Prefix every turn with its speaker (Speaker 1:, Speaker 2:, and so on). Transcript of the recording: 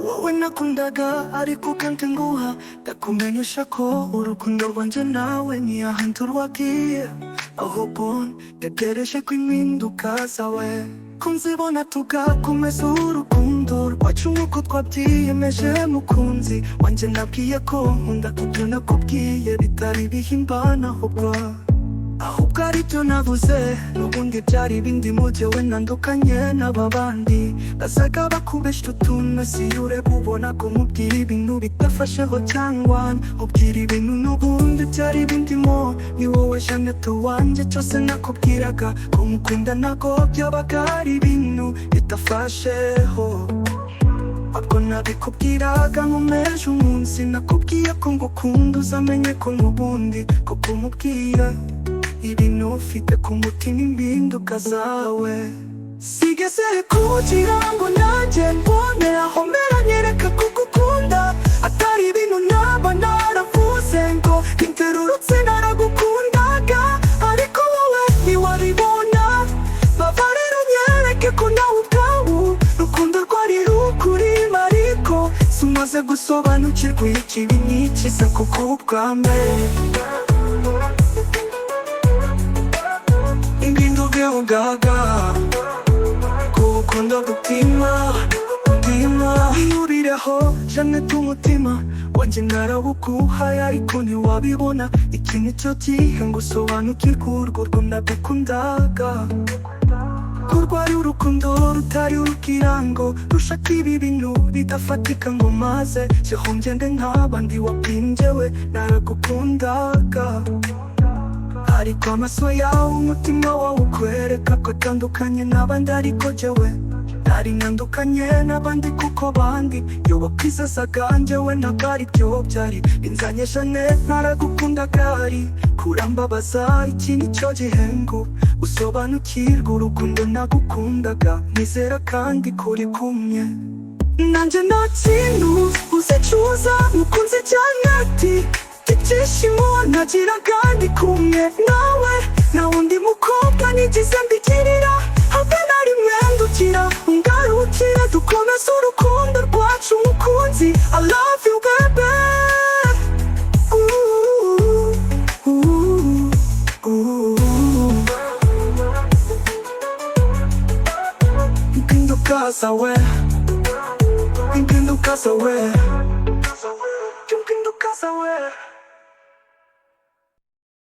Speaker 1: wowe nakundaga ariko ukantenguha, ndakumenyesha ko urukundo rwanje nawe ni ahantu rwagiye, ahubwo ntegereje ko impinduka zawe, ko nzibona tugakomeza urukundo rwacu nk'uko twabyiyemeje. Mukunzi wanje nabwiye ko nkunda kubyo nakubwiye, bitari bihimbana ahubwo aribyo navuze. N'ubundi byari ibindi mujewe ntandukanye n'aba bandi, basaga bakubeshya utuntu si ureba ubona ko mubwira ibintu bidafasheho, cyangwa ubwira ibintu n'ubundi byari bindimo. Ni wowe Jeannette wanje, cyose nakubwiraga ko mukunda ntago byabaga ari ibintu bidafasheho. Ubwo nabikubwiraga nkomeje umunsi, nakubwiye ko ngukunda uzamenye ko n'ubundi ko kumubwira ibintu ufite ku mutima impinduka zawe. Sigeze kugira ngo nanjye mbone aho mbera nyereka kugukunda, atari ibintu naba naravuze ngo interurutse naragukundaga, ariko wowe ntiwabibona. Baba rero nyereke ko nawe ubwawe rukundo rwari rukurimo, ariko simaze gusobanukirwa ikibi n'ikiza kuko ubwa mbere ugaga kurukundo gutima ihurireho. Jeannette umutima wanje narawuguhaye, ariko ntiwabibona. Iki nicyo gihe ngo usobanukirwe urwo nagukundaga, ko rwari urukundo rutari urukirango, rushaka ibi bintu bidafatika ngo maze siho ngende nk'abandi wabwinjewe naragukundaga. Ariko amaso yawe umutima wawe ukwereka ko atandukanye n'abandi, ariko jewe ntari ntandukanye n'abandi kuko bandi iyo bakwizazaga njyewe ntabwo aribyo byari binzanye. Jeannette naragukundaga ari kurambabaza, iki nicyo gihe ngo usobanukirwe urukundo nagukundaga, nizera kandi kuri kumwe nanjye. Nta kintu uzicuza mukunzi Jeannette, ibyishimo nagira kandi kumwe nawe, nta wundi mukobwa nigeze mbigirira, habe na rimwe ndukira ungarukira, dukomeze urukundo rwacu mukunzi. I love you baby. Impinduka zawe